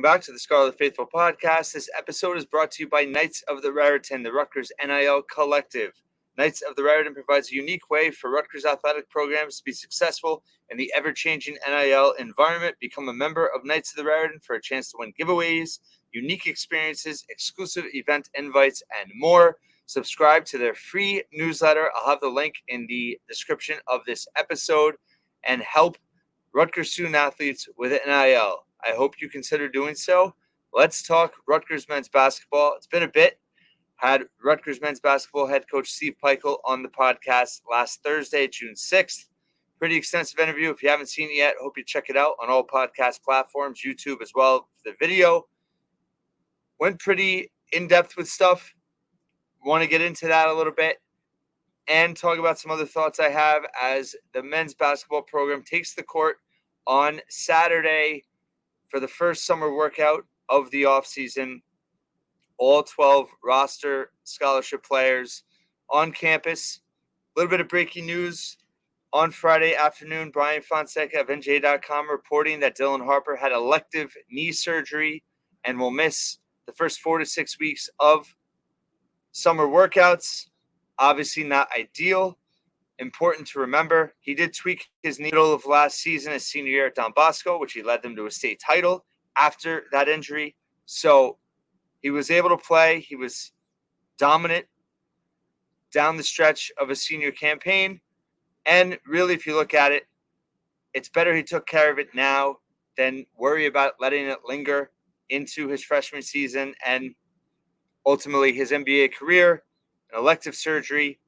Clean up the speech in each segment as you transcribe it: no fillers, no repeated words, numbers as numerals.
back to the Scarlet Faithful podcast. This episode is brought to you by Knights of the Raritan, the Rutgers NIL Collective. Knights of the Raritan provides a unique way for Rutgers athletic programs to be successful in the ever-changing NIL environment. Become a member of Knights of the Raritan for a chance to win giveaways, unique experiences, exclusive event invites, and more. Subscribe to their free newsletter. I'll have the link in the description of this episode, and help Rutgers student athletes with NIL. I hope you consider doing so. Let's talk Rutgers men's basketball. It's been a bit. Had Rutgers men's basketball head coach Steve Pikiell on the podcast last Thursday, June 6th. Pretty extensive interview. If you haven't seen it yet, hope you check it out on all podcast platforms, YouTube as well. The video went pretty in-depth with stuff. Want to get into that a little bit and talk about some other thoughts I have as the men's basketball program takes the court on Saturday for the first summer workout of the offseason. All 12 roster scholarship players on campus. A little bit of breaking news on Friday afternoon. Brian Fonseca of NJ.com reporting that Dylan Harper had elective knee surgery and will miss the first 4 to 6 weeks of summer workouts. Obviously not ideal. Important to remember, he did tweak his knee middle of last season, his senior year at Don Bosco, which he led them to a state title after that injury. So he was able to play. He was dominant down the stretch of a senior campaign. And really, if you look at it, it's better he took care of it now than worry about letting it linger into his freshman season and ultimately his NBA career. An elective surgery.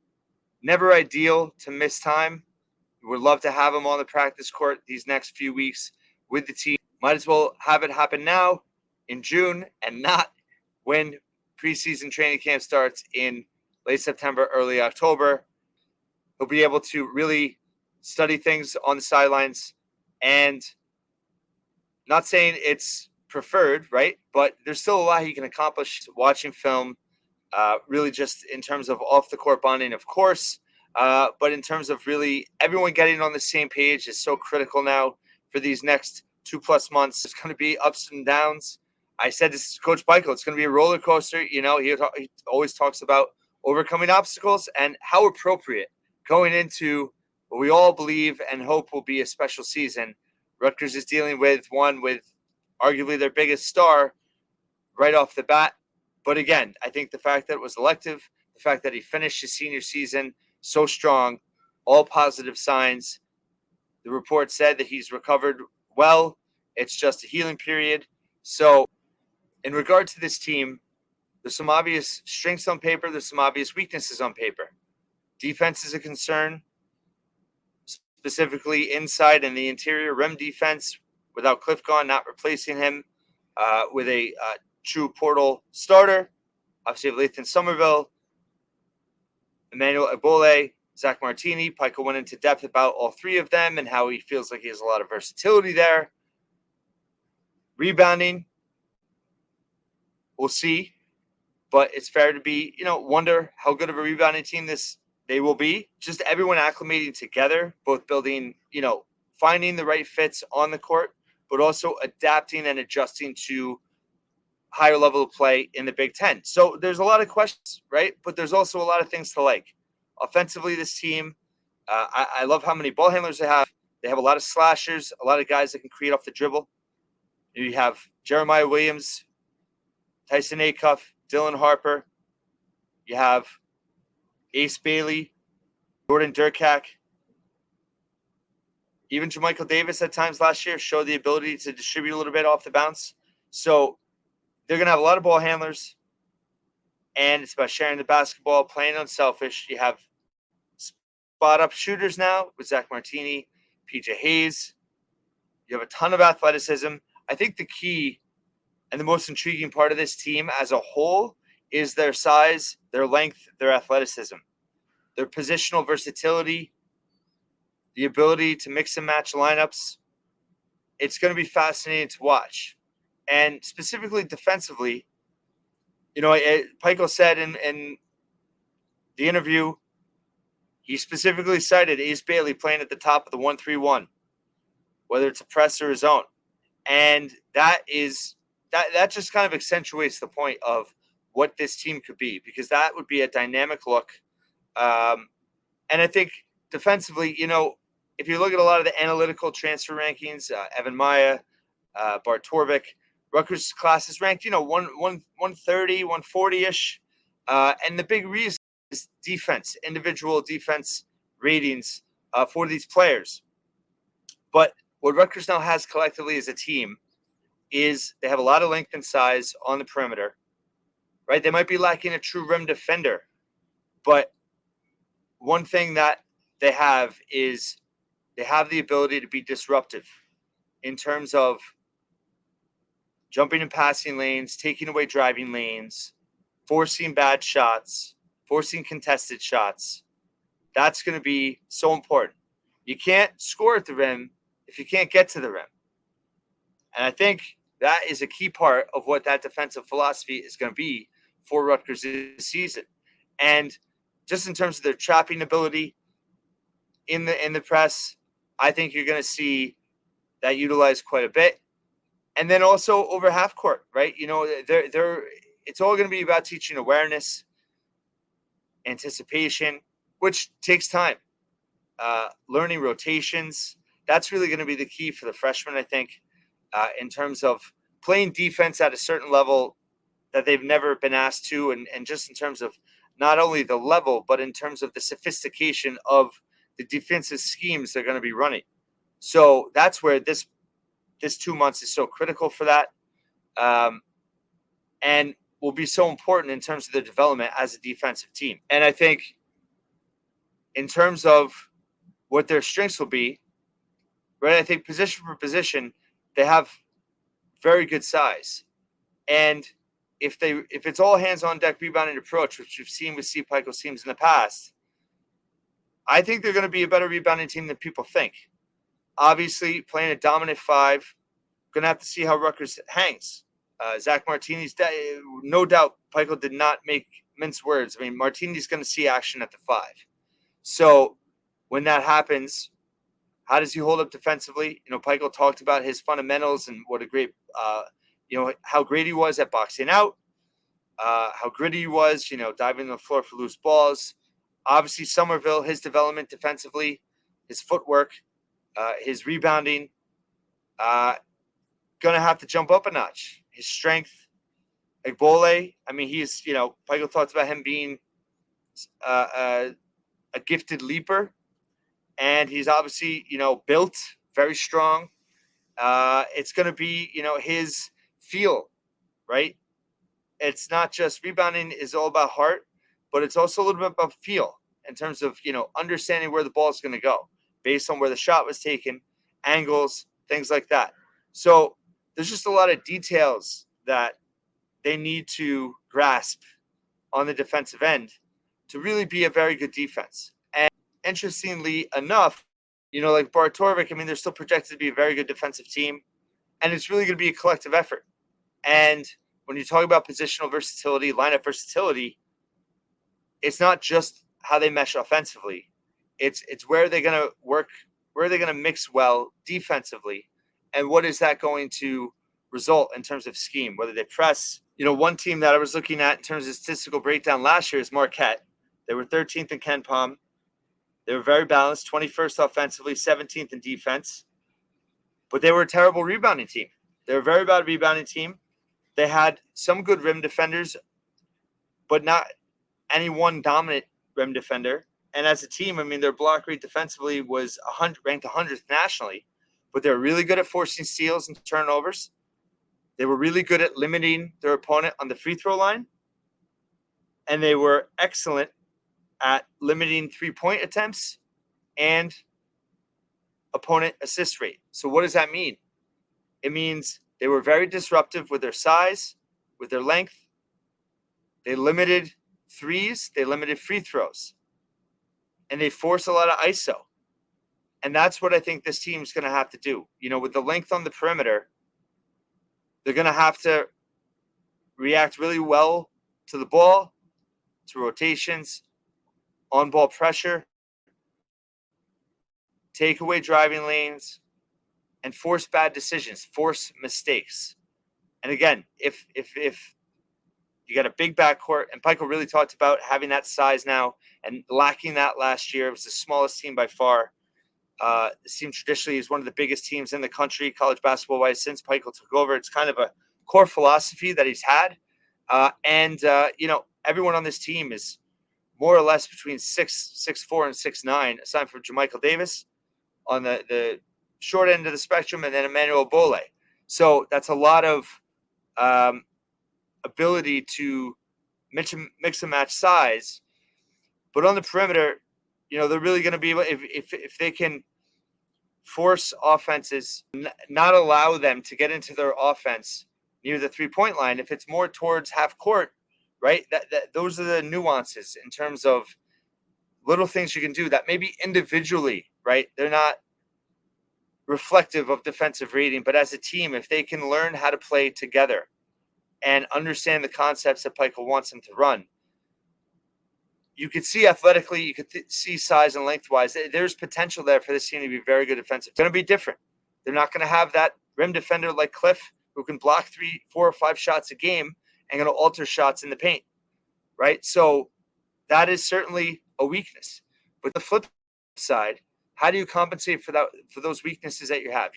Never ideal to miss time. We would love to have him on the practice court these next few weeks with the team. Might as well have it happen now in June and not when preseason training camp starts in late September, early October. He'll be able to really study things on the sidelines, and not saying it's preferred, right? But there's still a lot he can accomplish watching film. Really just in terms of off-the-court bonding, of course, but in terms of really everyone getting on the same page is so critical now for these next 2+ months. There's going to be ups and downs. I said this to Coach Pikiell. It's going to be a roller coaster. You know, he always talks about overcoming obstacles and how appropriate going into what we all believe and hope will be a special season. Rutgers is dealing with one with arguably their biggest star right off the bat. But again, I think the fact that it was elective, the fact that he finished his senior season so strong, all positive signs. The report said that he's recovered well. It's just a healing period. So in regard to this team, there's some obvious strengths on paper. There's some obvious weaknesses on paper. Defense is a concern, specifically inside and the interior rim defense without Cliff gone, not replacing him with a true portal starter. Obviously, Lathan Somerville, Emmanuel Ebole, Zach Martini. Pikiell went into depth about all three of them and how he feels like he has a lot of versatility there. Rebounding, we'll see. But it's fair to be, wonder how good of a rebounding team they will be. Just everyone acclimating together, both building, finding the right fits on the court, but also adapting and adjusting to higher level of play in the Big Ten. So there's a lot of questions, right? But there's also a lot of things to like. Offensively, this team, I love how many ball handlers they have. They have a lot of slashers, a lot of guys that can create off the dribble. You have Jeremiah Williams, Tyson Acuff, Dylan Harper. You have Ace Bailey, Jordan Durkak. Even Jermichael Davis at times last year showed the ability to distribute a little bit off the bounce. So they're going to have a lot of ball handlers, and it's about sharing the basketball, playing unselfish. You have spot-up shooters now with Zach Martini, PJ Hayes. You have a ton of athleticism. I think the key and the most intriguing part of this team as a whole is their size, their length, their athleticism, their positional versatility, the ability to mix and match lineups. It's going to be fascinating to watch. And specifically defensively, Pikiell said in the interview, he specifically cited Ace Bailey playing at the top of the 1-3-1, whether it's a press or a zone. And that's that just kind of accentuates the point of what this team could be, because that would be a dynamic look. And I think defensively, if you look at a lot of the analytical transfer rankings, Evan Maya, Bart Torvik, Rutgers class is ranked, 130, 140-ish. And the big reason is defense, individual defense ratings for these players. But what Rutgers now has collectively as a team is they have a lot of length and size on the perimeter, right? They might be lacking a true rim defender, but one thing that they have is they have the ability to be disruptive in terms of jumping and passing lanes, taking away driving lanes, forcing bad shots, forcing contested shots. That's going to be so important. You can't score at the rim if you can't get to the rim. And I think that is a key part of what that defensive philosophy is going to be for Rutgers this season. And just in terms of their trapping ability in the press, I think you're going to see that utilized quite a bit. And then also over half court, right? It's all going to be about teaching awareness, anticipation, which takes time. Learning rotations, that's really going to be the key for the freshmen, I think, in terms of playing defense at a certain level that they've never been asked to, and just in terms of not only the level, but in terms of the sophistication of the defensive schemes they're going to be running. So that's where this 2 months is so critical for that, and will be so important in terms of their development as a defensive team. And I think in terms of what their strengths will be, right, I think position for position, they have very good size. And if it's all hands-on deck rebounding approach, which you've seen with Steve Pikiell's teams in the past, I think they're going to be a better rebounding team than people think. Obviously, playing a dominant five, going to have to see how Rutgers hangs. Zach Martini's, no doubt, Pikiell did not mince words. I mean, Martini's going to see action at the five. So when that happens, how does he hold up defensively? Pikiell talked about his fundamentals and what a great, how great he was at boxing out, how gritty he was, diving on the floor for loose balls. Obviously, Somerville, his development defensively, his footwork, his rebounding, going to have to jump up a notch. His strength, Egbole, I mean, he's, Pikiell talks about him being a gifted leaper, and he's obviously, built very strong. It's going to be, his feel, right? It's not just rebounding is all about heart, but it's also a little bit about feel in terms of, understanding where the ball is going to go based on where the shot was taken, angles, things like that. So there's just a lot of details that they need to grasp on the defensive end to really be a very good defense. And interestingly enough, like Bart Torvik, I mean, they're still projected to be a very good defensive team, and it's really going to be a collective effort. And when you talk about positional versatility, lineup versatility, it's not just how they mesh offensively. It's where they're going to work, where they're going to mix well defensively, and what is that going to result in terms of scheme, whether they press. One team that I was looking at in terms of statistical breakdown last year is Marquette. They were 13th in Ken Pom. They were very balanced, 21st offensively, 17th in defense. But they were a terrible rebounding team. They were a very bad rebounding team. They had some good rim defenders, but not any one dominant rim defender. And as a team, I mean, their block rate defensively was ranked 100th nationally, but they were really good at forcing steals and turnovers. They were really good at limiting their opponent on the free throw line. And they were excellent at limiting three-point attempts and opponent assist rate. So what does that mean? It means they were very disruptive with their size, with their length. They limited threes. They limited free throws. And they forced a lot of ISO. And that's what I think this team is going to have to do. With the length on the perimeter, they're going to have to react really well to the ball, to rotations, on-ball pressure, take away driving lanes, and force bad decisions, force mistakes. And again, if you got a big backcourt, and Pikiell really talked about having that size now and lacking that last year. It was the smallest team by far. This team traditionally is one of the biggest teams in the country, college basketball-wise, since Pikiell took over. It's kind of a core philosophy that he's had. Everyone on this team is more or less between 6'4", and 6'9", aside from Jermichael Davis on the short end of the spectrum, and then Emmanuel Bole. So that's a lot of ability to mix and match size. But on the perimeter, they're really going to be able, if they can force offenses, not allow them to get into their offense near the three-point line. If it's more towards half court, right? Those are the nuances in terms of little things you can do that maybe individually, right? They're not reflective of defensive rating, but as a team, if they can learn how to play together and understand the concepts that Pikiell wants them to run, you could see athletically, you could see size and lengthwise. There's potential there for this team to be very good defensive. It's going to be different. They're not going to have that rim defender like Cliff who can block 3, 4, or 5 shots a game and going to alter shots in the paint, right? So that is certainly a weakness. But the flip side, how do you compensate for those weaknesses that you have?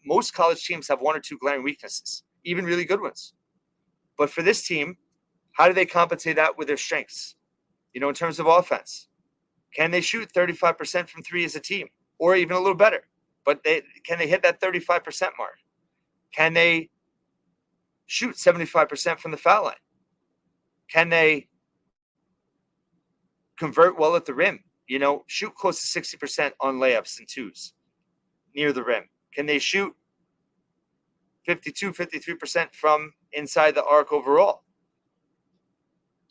Most college teams have 1 or 2 glaring weaknesses, even really good ones. But for this team, how do they compensate that with their strengths? In terms of offense, can they shoot 35% from 3 as a team, or even a little better? But can they hit that 35% mark? Can they shoot 75% from the foul line? Can they convert well at the rim? Shoot close to 60% on layups and twos near the rim. Can they shoot 52, 53% from inside the arc overall?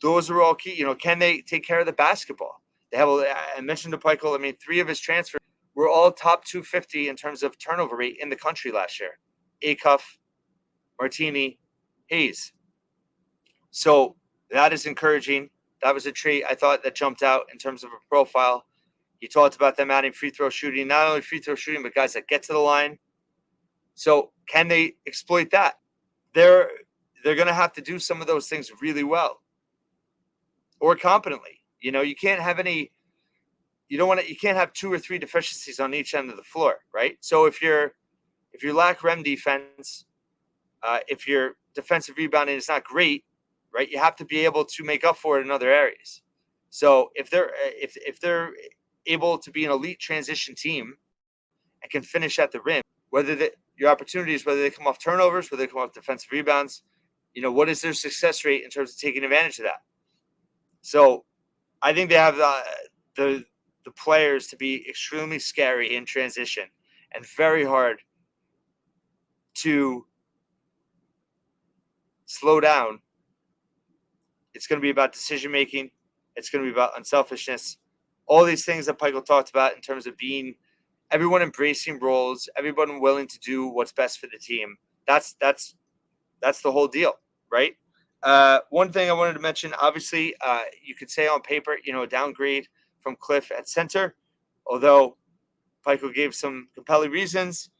Those are all key. Can they take care of the basketball? They have. I mentioned to Pikiell. 3 of his transfers were all top 250 in terms of turnover rate in the country last year. Acuff, Martini, Hayes. So that is encouraging. That was a trait I thought that jumped out in terms of a profile. He talked about them adding free throw shooting, not only free throw shooting, but guys that get to the line. So can they exploit that? They're going to have to do some of those things really well. Or competently. You can't have you can't have 2 or 3 deficiencies on each end of the floor, right? So if you lack rem defense, if your defensive rebounding is not great, right, you have to be able to make up for it in other areas. So if they're able to be an elite transition team and can finish at the rim, your opportunities, whether they come off turnovers, whether they come off defensive rebounds, what is their success rate in terms of taking advantage of that? So I think they have the players to be extremely scary in transition and very hard to slow down. It's going to be about decision-making. It's going to be about unselfishness. All these things that Pikiell talked about in terms of being everyone embracing roles, everyone willing to do what's best for the team. That's the whole deal, right? One thing I wanted to mention, obviously, you could say on paper, a downgrade from Cliff at center, although Pikiell gave some compelling reasons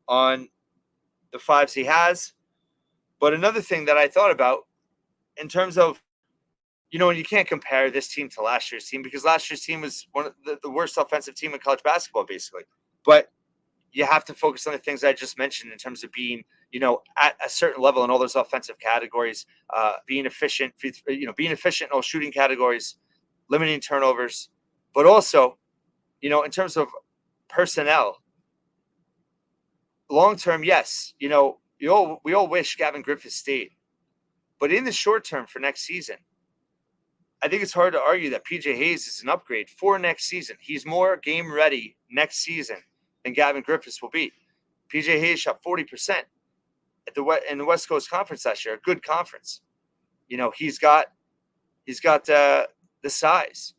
on the 5s he has. But another thing that I thought about in terms of, and you can't compare this team to last year's team because last year's team was one of the worst offensive team in college basketball, basically. But you have to focus on the things I just mentioned in terms of being, at a certain level in all those offensive categories, being efficient, being efficient in all shooting categories, limiting turnovers, but also, in terms of personnel, long term, yes, we all wish Gavin Griffith stayed, but in the short term for next season, I think it's hard to argue that PJ Hayes is an upgrade for next season. He's more game ready next season than Gavin Griffiths will be. PJ Hayes shot 40% in the West Coast Conference last year, a good conference. He's got the size.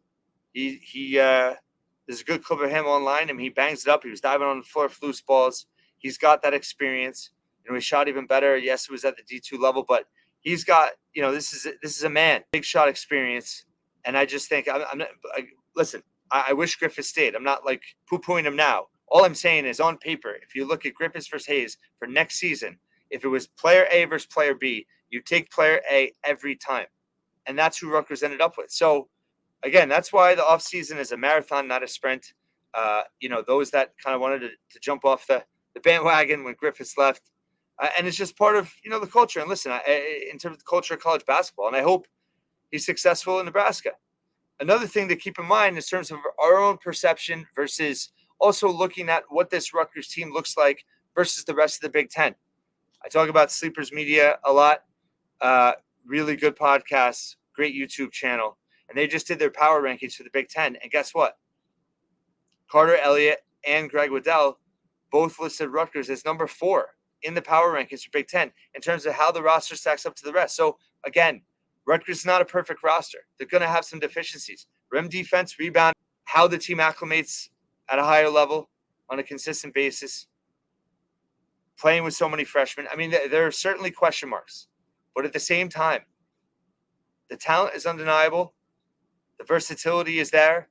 There's a good clip of him online. He bangs it up. He was diving on the floor for loose balls. He's got that experience. He shot even better. Yes, it was at the D2 level, but he's got, this is a man, big shot experience. And I just think listen, I wish Griffith stayed. I'm not like poo-pooing him now. All I'm saying is on paper, if you look at Griffiths versus Hayes for next season, If it was player A versus player B, you take player A every time. And that's who Rutgers ended up with. So, again, that's why the offseason is a marathon, not a sprint. Those that kind of wanted to jump off the bandwagon when Griffiths left. And it's just part of, the culture. And listen, in terms of the culture of college basketball, and I hope he's successful in Nebraska. Another thing to keep in mind in terms of our own perception versus also looking at what this Rutgers team looks like versus the rest of the Big Ten. I talk about Sleepers Media a lot. Really good podcasts, great YouTube channel. And they just did their power rankings for the Big Ten. And guess what? Carter Elliott and Greg Waddell both listed Rutgers as number 4 in the power rankings for Big Ten in terms of how the roster stacks up to the rest. So, again, Rutgers is not a perfect roster. They're going to have some deficiencies. Rim defense, rebound, how the team acclimates at a higher level on a consistent basis. Playing with so many freshmen. I mean, there are certainly question marks. But at the same time, the talent is undeniable. The versatility is there.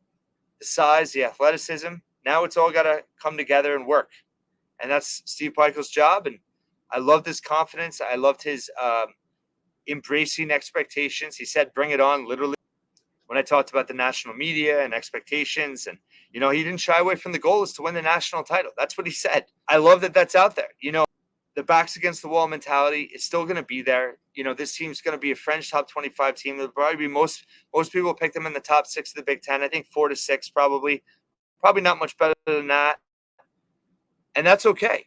The size, the athleticism. Now it's all got to come together and work. And that's Steve Pikiell's job. And I loved his confidence. I loved his embracing expectations. He said, bring it on, literally. When I talked about the national media and expectations. And, he didn't shy away from the goal is to win the national title. That's what he said. I love that that's out there. The backs against the wall mentality is still going to be there. This team's going to be a French top 25 team. There'll probably be most people pick them in the top 6 of the Big Ten. I think 4 to 6 probably not much better than that. And that's okay.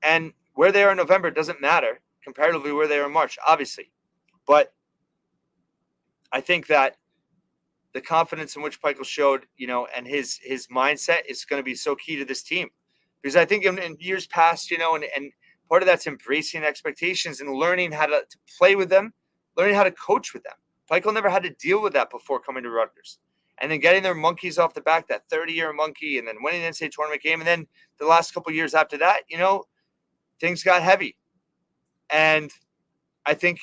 And where they are in November doesn't matter comparatively where they are in March, obviously. But I think that the confidence in which Pikiell showed, and his mindset is going to be so key to this team. Because I think in years past, and part of that's embracing expectations and learning how to play with them, learning how to coach with them. Pikiell never had to deal with that before coming to Rutgers. And then getting their monkeys off the back, that 30-year monkey, and then winning the NCAA tournament game. And then the last couple of years after that, things got heavy. And I think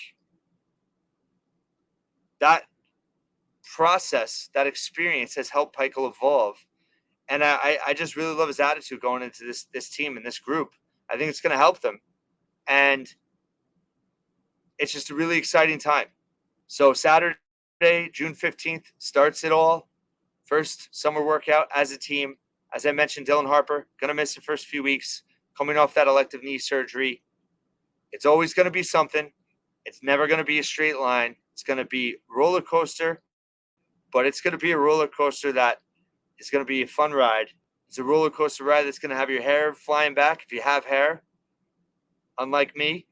that process, that experience has helped Pikiell evolve. And I just really love his attitude going into this team and this group. I think it's going to help them. And it's just a really exciting time. So Saturday, June 15th, starts it all. First summer workout as a team. As I mentioned, Dylan Harper, going to miss the first few weeks, coming off that elective knee surgery. It's always going to be something. It's never going to be a straight line. It's going to be roller coaster, but it's going to be a roller coaster that is going to be a fun ride. It's a roller coaster ride that's going to have your hair flying back if you have hair, unlike me,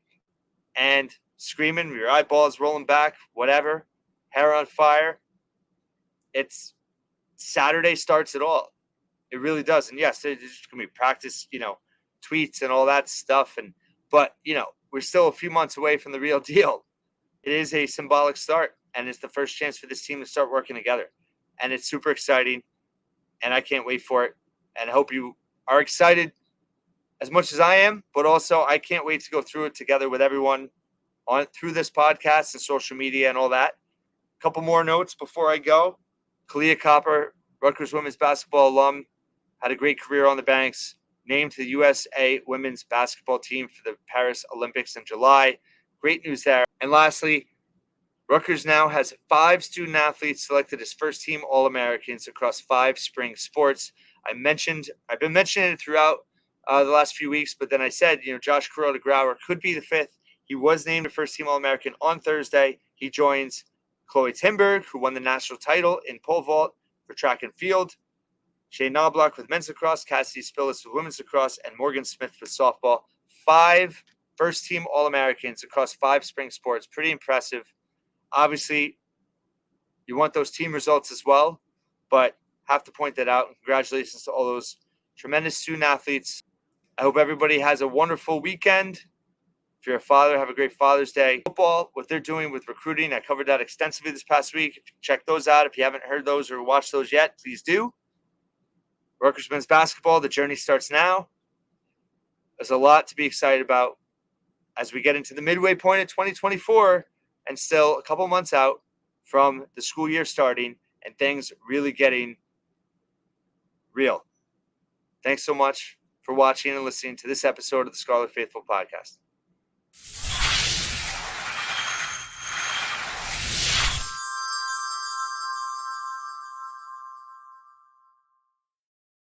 and screaming, your eyeballs rolling back, whatever, hair on fire. It's Saturday starts it all. It really does. And yes, there's going to be practice, tweets and all that stuff. But we're still a few months away from the real deal. It is a symbolic start, and it's the first chance for this team to start working together. And it's super exciting, and I can't wait for it. And I hope you are excited as much as I am, but also I can't wait to go through it together with everyone through this podcast and social media and all that. A couple more notes before I go. Kalia Copper, Rutgers women's basketball alum, had a great career on the banks, named to the USA women's basketball team for the Paris Olympics in July. Great news there. And lastly, Rutgers now has 5 student athletes selected as first-team All-Americans across 5 spring sports. I've been mentioning it throughout the last few weeks, but then I said, Josh Kuroda-Grauer could be the 5th. He was named a first-team All-American on Thursday. He joins Chloe Timberg, who won the national title in pole vault for track and field, Shane Knobloch with men's lacrosse, Cassidy Spillis with women's lacrosse, and Morgan Smith with softball. 5 first-team All-Americans across 5 spring sports. Pretty impressive. Obviously, you want those team results as well, but have to point that out. Congratulations to all those tremendous student athletes. I hope everybody has a wonderful weekend. If you're a father, have a great Father's Day. Football, what they're doing with recruiting, I covered that extensively this past week. Check those out. If you haven't heard those or watched those yet, please do. Rutgers men's basketball, the journey starts now. There's a lot to be excited about as we get into the midway point of 2024 and still a couple months out from the school year starting and things really getting real. Thanks so much for watching and listening to this episode of the Scarlet Faithful podcast.